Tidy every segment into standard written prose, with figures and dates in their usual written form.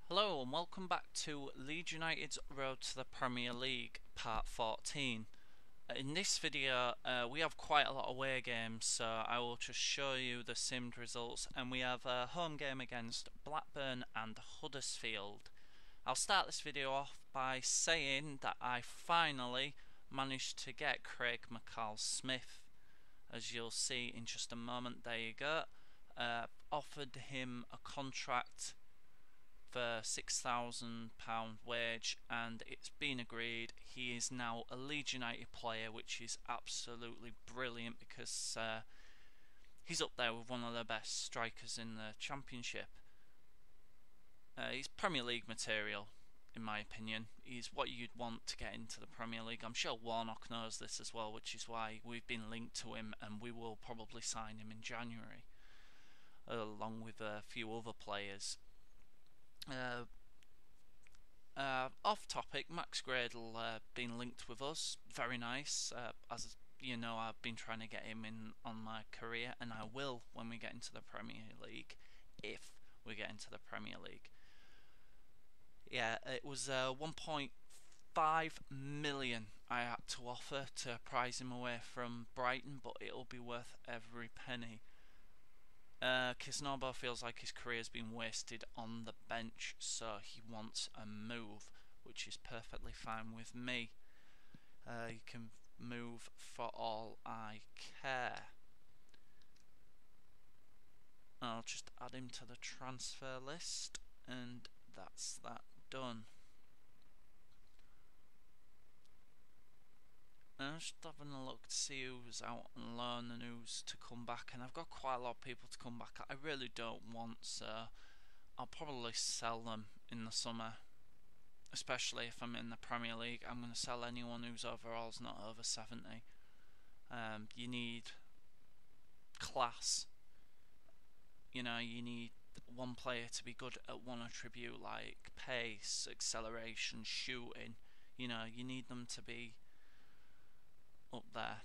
Hello and welcome back to Leeds United's Road to the Premier League Part 14. In this video we have quite a lot of away games, so I will just show you the simmed results, and we have a home game against Blackburn and Huddersfield. I'll start this video off by saying that I finally managed to get Craig McCall-Smith. As you'll see in just a moment, there you go. Offered him a contract for £6,000 wage, and it's been agreed. He is now a Leeds United player, which is absolutely brilliant because he's up there with one of the best strikers in the Championship. He's Premier League material, in my opinion. He's what you'd want to get into the Premier League. I'm sure Warnock knows this as well, which is why we've been linked to him, and we will probably sign him in January, along with a few other players. Off topic, Max Gradle been linked with us. Very nice. As you know, I've been trying to get him in on my career, and I will when we get into the Premier League, if we get into the Premier League. Yeah, it was 1.5 million I had to offer to prize him away from Brighton, but it'll be worth every penny. Kisnorbo feels like his career's been wasted on the bench, so he wants a move, which is perfectly fine with me. He can move for all I care. I'll just add him to the transfer list, and that's that done. I'm just having a look to see who's out on loan and who's to come back, and I've got quite a lot of people to come back I really don't want, so I'll probably sell them in the summer. Especially if I'm in the Premier League, I'm going to sell anyone whose overall's not over 70. You need class. You know, you need one player to be good at one attribute like pace, acceleration, shooting. You know, you need them to be up there.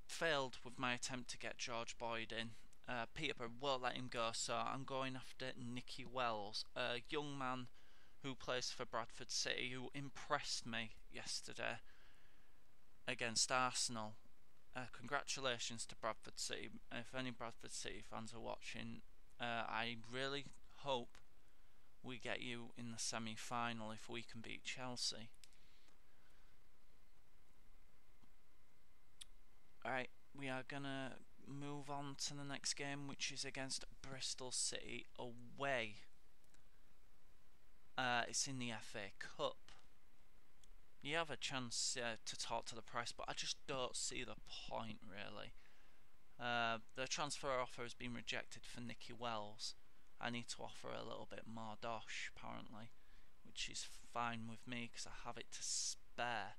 Failed with my attempt to get George Boyd in. Peterborough won't let him go, so I'm going after Nicky Wells, a young man who plays for Bradford City, who impressed me yesterday against Arsenal. Congratulations to Bradford City. If any Bradford City fans are watching, I really hope we get you in the semi-final if we can beat Chelsea. Alright, we are gonna move on to the next game, which is against Bristol City away. It's in the FA Cup. You have a chance to talk to the press, but I just don't see the point, really. The transfer offer has been rejected for Nicky Wells. I need to offer a little bit more dosh, apparently, which is fine with me because I have it to spare.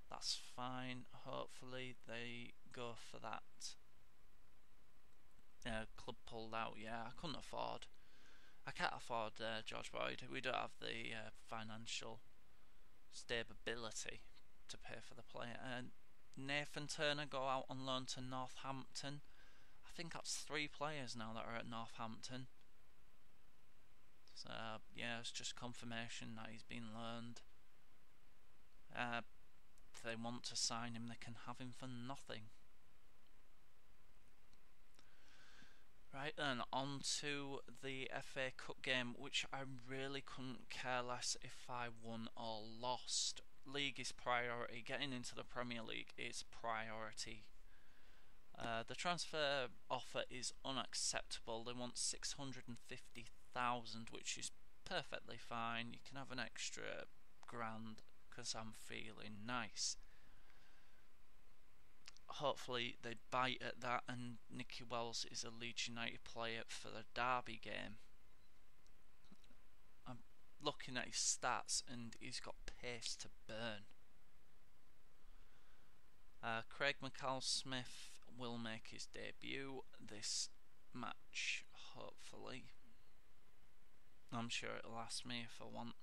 That's fine. Hopefully they go for that. Club pulled out. Yeah, I couldn't afford. I can't afford George Boyd. We don't have the financial stability to pay for the player. And Nathan Turner go out on loan to Northampton. I think that's 3 players now that are at Northampton. So yeah, it's just confirmation that he's been loaned. If they want to sign him, they can have him for nothing. Right then, on to the FA Cup game, which I really couldn't care less if I won or lost. League is priority. Getting into the Premier League is priority. The transfer offer is unacceptable. They want 650,000, which is perfectly fine. You can have an extra grand because I'm feeling nice. Hopefully they bite at that, and Nicky Wells is a Leeds United player for the Derby game. I'm looking at his stats and he's got pace to burn. Craig McCall-Smith will make his debut this match, hopefully. I'm sure it'll ask me if I want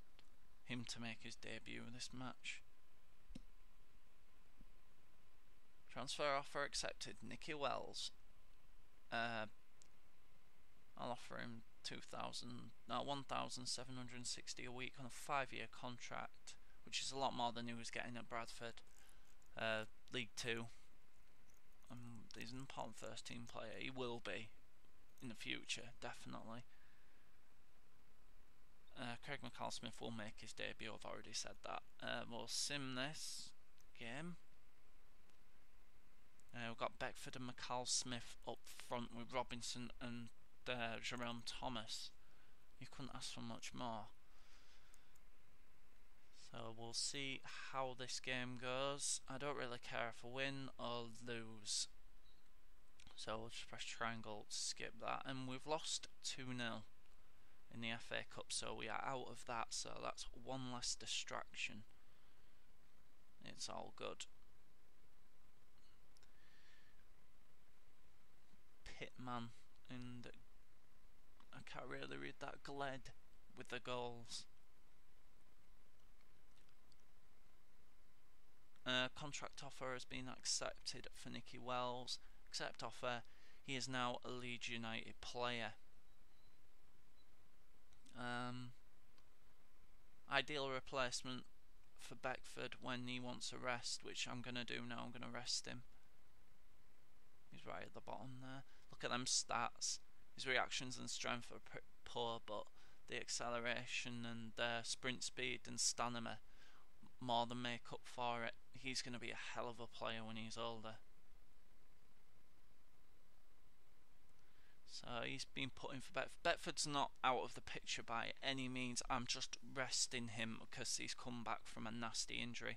him to make his debut in this match. Transfer offer accepted. Nicky Wells. I'll offer him 1,760 a week on a 5-year contract, which is a lot more than he was getting at Bradford. League Two. He's an important first team player. He will be in the future, definitely. Craig McCall-Smith will make his debut, I've already said that. We'll sim this game. We've got Beckford and McCall-Smith up front with Robinson and Jerome Thomas. You couldn't ask for much more. So we'll see how this game goes. I don't really care if I win or lose. So we'll just press triangle to skip that. And we've lost 2-0 in the FA Cup, so we are out of that. So that's one less distraction. It's all good. Pitman, and I can't really read that, Gled with the goals. Contract offer has been accepted for Nicky Wells. Accept offer. He is now a Leeds United player. Ideal replacement for Beckford when he wants a rest, which I'm going to do now. I'm going to rest him. He's right at the bottom there. Look at them stats. His reactions and strength are poor, but the acceleration and sprint speed and stamina more than make up for it. He's going to be a hell of a player when he's older. So he's been put in for Beckford. Beckford's not out of the picture by any means. I'm just resting him because he's come back from a nasty injury.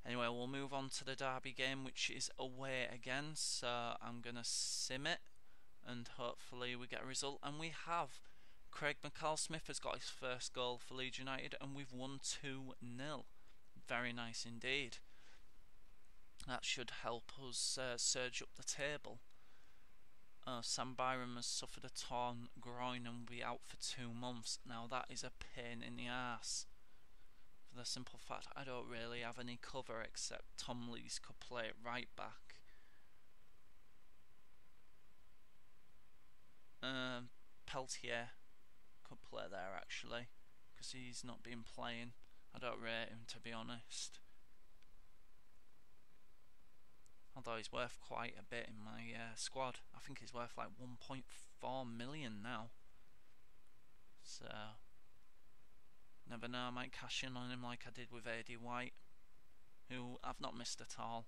Anyway, we'll move on to the Derby game, which is away again. So I'm going to sim it and hopefully we get a result. And we have. Craig McCall-Smith has got his first goal for Leeds United and we've won 2-0. Very nice indeed. That should help us surge up the table. Sam Byram has suffered a torn groin and will be out for 2 months. Now that is a pain in the arse. For the simple fact I don't really have any cover except Tom Lees could play it right back. Peltier could play there actually, because he's not been playing. I don't rate him, to be honest. Although he's worth quite a bit in my squad. I think he's worth like 1.4 million now. So, never know, I might cash in on him like I did with AD White, who I've not missed at all.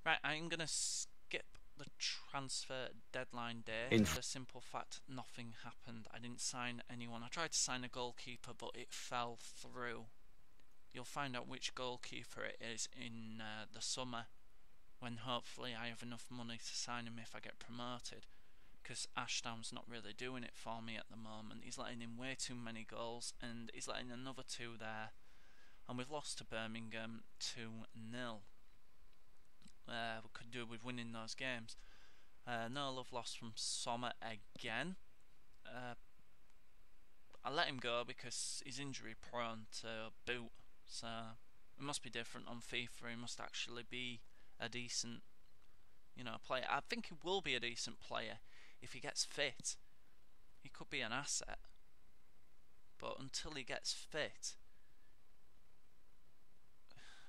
Right, I'm going to skip the transfer deadline day for the simple fact nothing happened. I didn't sign anyone. I tried to sign a goalkeeper, but it fell through. You'll find out which goalkeeper it is in the summer, when hopefully I have enough money to sign him if I get promoted, because Ashdown's not really doing it for me at the moment. He's letting in way too many goals and he's letting another 2 there, and we've lost to Birmingham 2-0. We could do with winning those games. No love lost from Sommer again. I let him go because he's injury prone to boot, so it must be different on FIFA. He must actually be a decent, player. I think he will be a decent player if he gets fit. He could be an asset, but until he gets fit,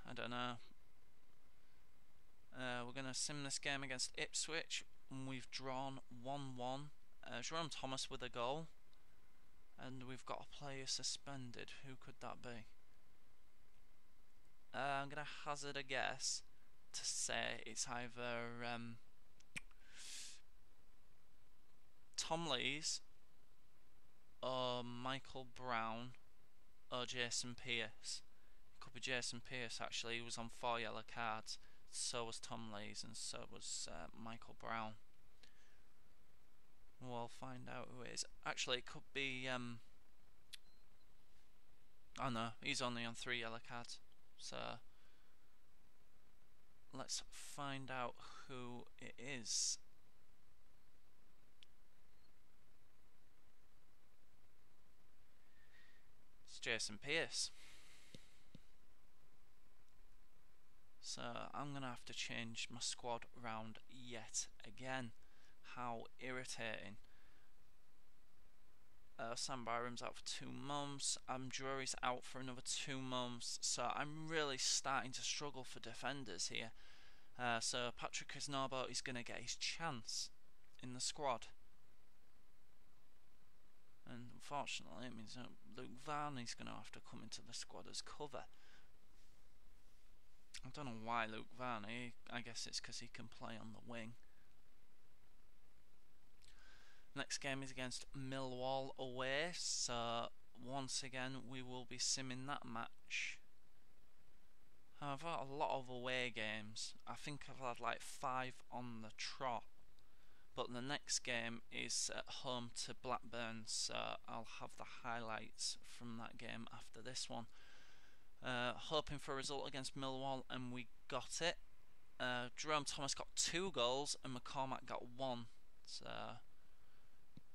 I don't know. We're going to sim this game against Ipswich, and we've drawn 1-1. Jerome Thomas with a goal, and we've got a player suspended. Who could that be? I'm going to hazard a guess to say it's either Tom Lees or Michael Brown or Jason Pearce. It could be Jason Pearce actually. He was on 4 yellow cards. So was Tom Lees and so was Michael Brown. We'll find out who it is. Actually, it could be oh no, he's only on 3 yellow cards. So let's find out who it is. It's Jason Pearce. So I'm going to have to change my squad round yet again. How irritating. Sam Byram's out for 2 months. Jury's out for another 2 months. So I'm really starting to struggle for defenders here. So Patrick Kisnorbo is going to get his chance in the squad. And unfortunately, it means Luke Varney's going to have to come into the squad as cover. I don't know why Luke Varney. I guess it's because he can play on the wing. Next game is against Millwall away, so once again we will be simming that match. I've had a lot of away games. I think I've had like 5 on the trot, but the next game is at home to Blackburn, so I'll have the highlights from that game after this one. Hoping for a result against Millwall, and we got it. Jerome Thomas got 2 goals and McCormack got 1, so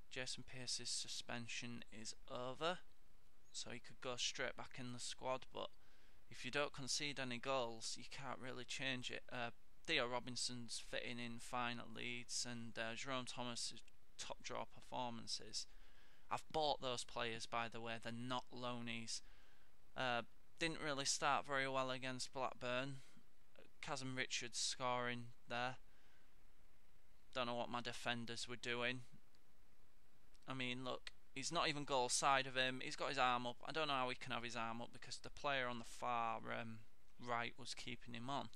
Jason Pearce's suspension is over, so he could go straight back in the squad. But if you don't concede any goals, you can't really change it. Theo Robinson's fitting in fine at Leeds, and Jerome Thomas's top draw performances. I've bought those players, by the way. They're not loanies. Didn't really start very well against Blackburn. Kazim Richards scoring there. Don't know what my defenders were doing. I mean, look, he's not even goal side of him. He's got his arm up. I don't know how he can have his arm up because the player on the far right was keeping him on.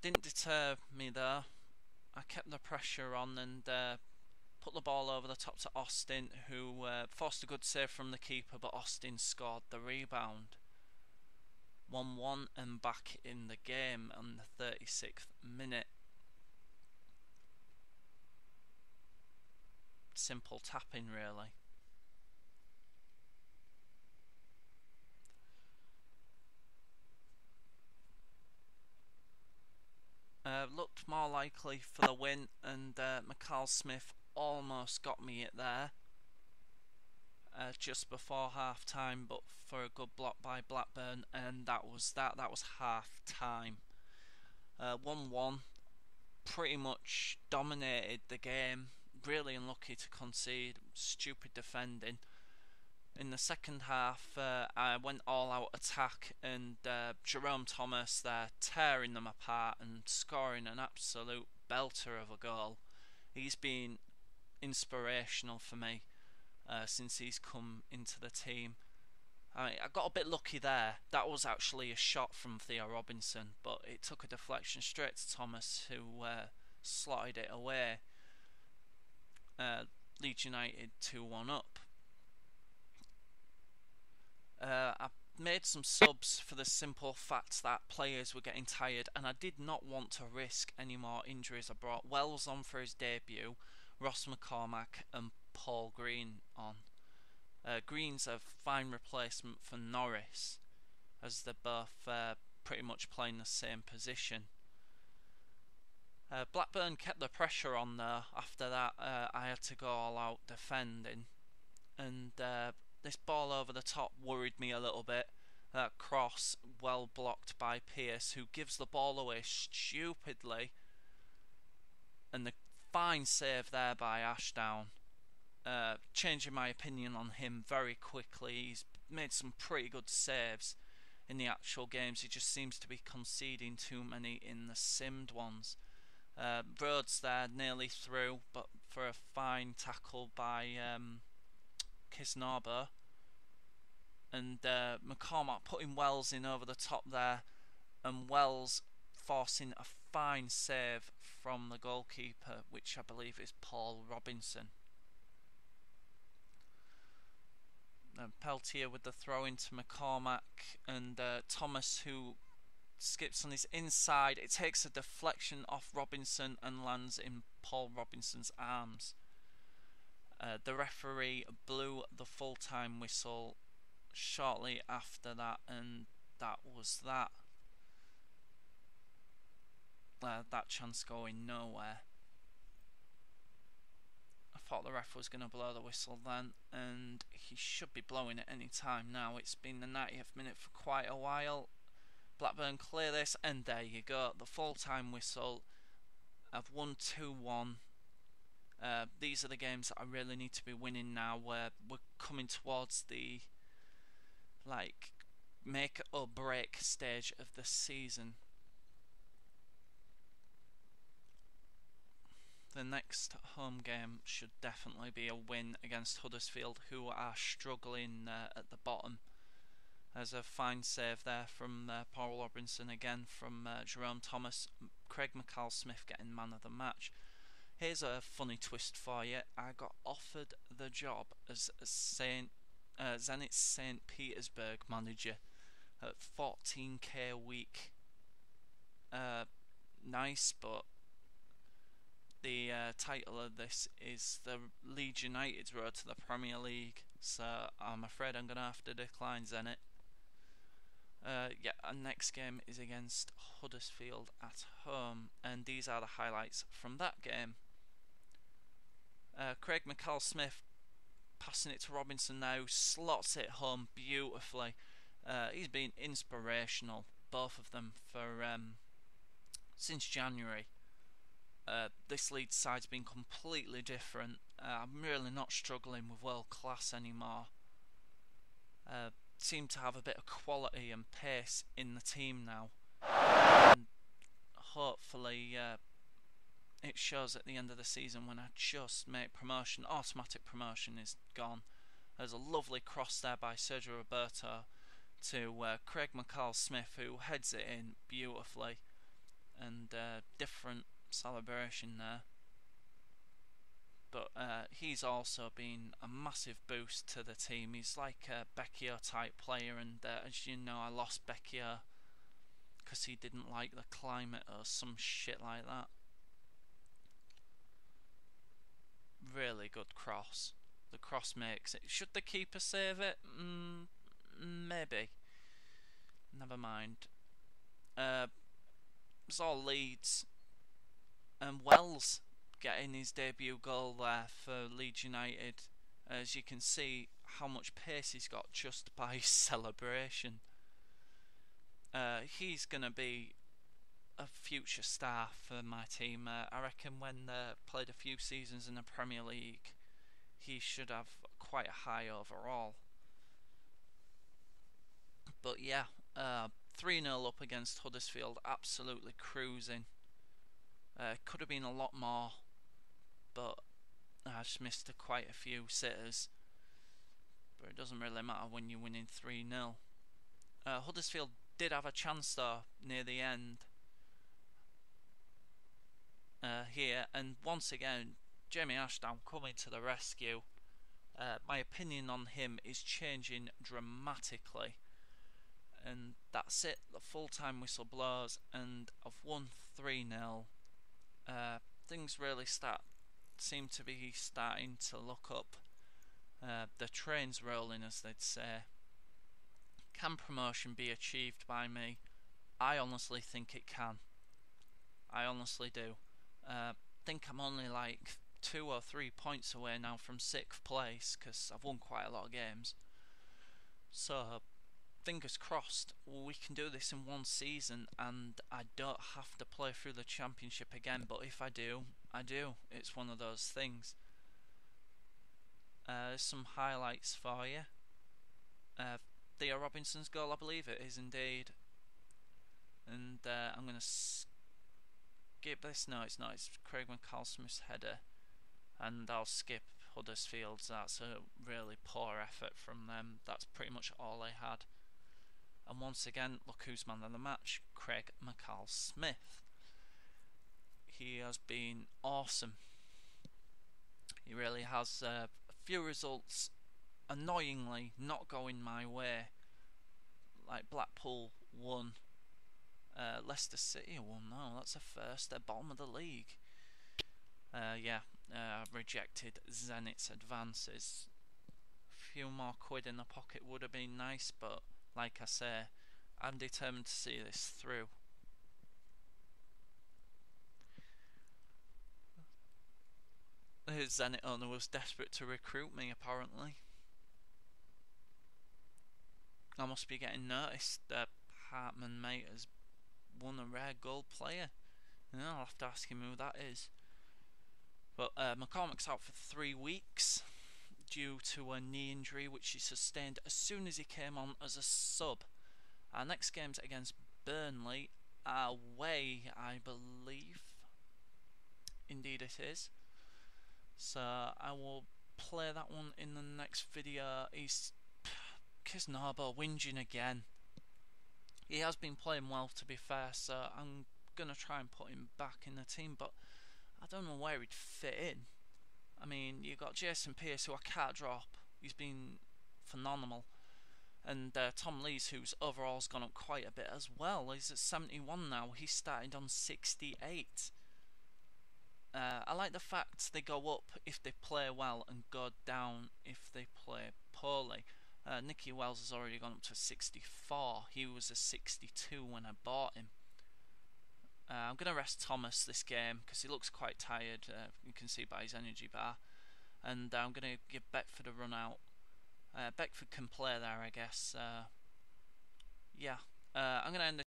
Didn't deter me though. I kept the pressure on and put the ball over the top to Austin, who forced a good save from the keeper, but Austin scored the rebound. 1-1 and back in the game on the 36th minute. Simple tapping, really. Looked more likely for the win, and McCall Smith almost got me it there just before half time, but for a good block by Blackburn, and that was half time. 1-1, pretty much dominated the game. Really unlucky to concede, stupid defending. In the second half, I went all out attack, and Jerome Thomas there tearing them apart and scoring an absolute belter of a goal. He's been inspirational for me since he's come into the team. I got a bit lucky there. That was actually a shot from Theo Robinson, but it took a deflection straight to Thomas, who slotted it away. Leeds United 2-1 up. I made some subs for the simple fact that players were getting tired, and I did not want to risk any more injuries. I brought Wells on for his debut, Ross McCormack and Paul Green on. Green's a fine replacement for Norris, as they're both pretty much playing the same position. Blackburn kept the pressure on there. After that, I had to go all out defending, and this ball over the top worried me a little bit. That cross, well blocked by Pearce, who gives the ball away stupidly, and the fine save there by Ashdown. Changing my opinion on him very quickly. He's made some pretty good saves in the actual games. He just seems to be conceding too many in the simmed ones. Rhodes there nearly through, but for a fine tackle by Kisnorbo, and McCormack putting Wells in over the top there, and Wells forcing a fine save from the goalkeeper, which I believe is Paul Robinson. Peltier with the throw into McCormack, and Thomas, who skips on his inside. It takes a deflection off Robinson and lands in Paul Robinson's arms. The referee blew the full-time whistle shortly after that, and that was that. That chance going nowhere. I thought the ref was going to blow the whistle then, and he should be blowing it any time now. It's been the 90th minute for quite a while. Blackburn clear this, and there you go, the full-time whistle. I've won 2-1. These are the games that I really need to be winning now, where we're coming towards the make or break stage of the season. The next home game should definitely be a win against Huddersfield, who are struggling at the bottom. There's a fine save there from Paul Robinson, again from Jerome Thomas. Craig McCall-Smith getting man of the match. Here's a funny twist for you. I got offered the job as Zenit St. Petersburg manager at 14k a week. Nice, but the title of this is the Leeds United's road to the Premier League, so I'm afraid I'm going to have to decline Zenit. Yeah, our next game is against Huddersfield at home, and these are the highlights from that game. Craig McCall-Smith passing it to Robinson now, slots it home beautifully. He's been inspirational, both of them, for since January. This Leeds side's been completely different. I'm really not struggling with world class anymore. Seem to have a bit of quality and pace in the team now, and hopefully it shows at the end of the season when I just make promotion. Automatic promotion is gone. There's a lovely cross there by Sergio Roberto to Craig McCall-Smith, who heads it in beautifully, and different celebration there. But he's also been a massive boost to the team. He's like a Becchio type player, and as you know, I lost Becchio because he didn't like the climate or some shit like that. Really good cross. The cross makes it. Should the keeper save it? Maybe. Never mind. It's all Leeds. And Wells getting his debut goal there for Leeds United. As you can see how much pace he's got just by his celebration. He's going to be a future star for my team. I reckon when played a few seasons in the Premier League, he should have quite a high overall. But yeah, 3-0 up against Huddersfield, absolutely cruising. Could have been a lot more, but I just missed quite a few sitters. But it doesn't really matter when you're winning 3-0. Huddersfield did have a chance though near the end here, and once again Jamie Ashdown coming to the rescue. My opinion on him is changing dramatically, and that's it. The full-time whistle blows, and I've won 3-0. Things really seem to be starting to look up. The train's rolling, as they'd say. Can promotion be achieved by me? I honestly think it can. I honestly do. Think I'm only like 2 or 3 points away now from 6th place, because I've won quite a lot of games. So fingers crossed we can do this in one season and I don't have to play through the championship again, but if I do, I do. It's one of those things. Some highlights for you. Theo Robinson's goal, I believe it is indeed. And I'm going to skip this. No, it's not. It's Craig McCall-Smith's header. And I'll skip Huddersfield's. That's a really poor effort from them. That's pretty much all they had. And once again, look who's man of the match, Craig McCall-Smith. He has been awesome. He really has. A few results annoyingly not going my way. Like Blackpool won. Leicester City won. No, that's a first. They're bottom of the league. Rejected Zenit's advances. A few more quid in the pocket would have been nice, but like I say, I'm determined to see this through. The Zenit owner was desperate to recruit me, apparently. I must be getting noticed. Hartman, mate, has won a rare gold player. I'll have to ask him who that is. But McCormick's out for 3 weeks due to a knee injury which he sustained as soon as he came on as a sub. Our next game's against Burnley, away, I believe. Indeed it is. So I will play that one in the next video. He's Kisnarbo whinging again. He has been playing well, to be fair, so I'm gonna try and put him back in the team, but I don't know where he'd fit in. I mean, you got Jason Pearce, who I can't drop. He's been phenomenal. And Tom Lees, whose overall's gone up quite a bit as well. He's at 71 now. He started on 68. I like the fact they go up if they play well and go down if they play poorly. Nicky Wells has already gone up to 64. He was a 62 when I bought him. I'm going to rest Thomas this game because he looks quite tired. You can see by his energy bar. And I'm going to give Beckford a run out. Beckford can play there, I guess. Yeah. I'm going to end this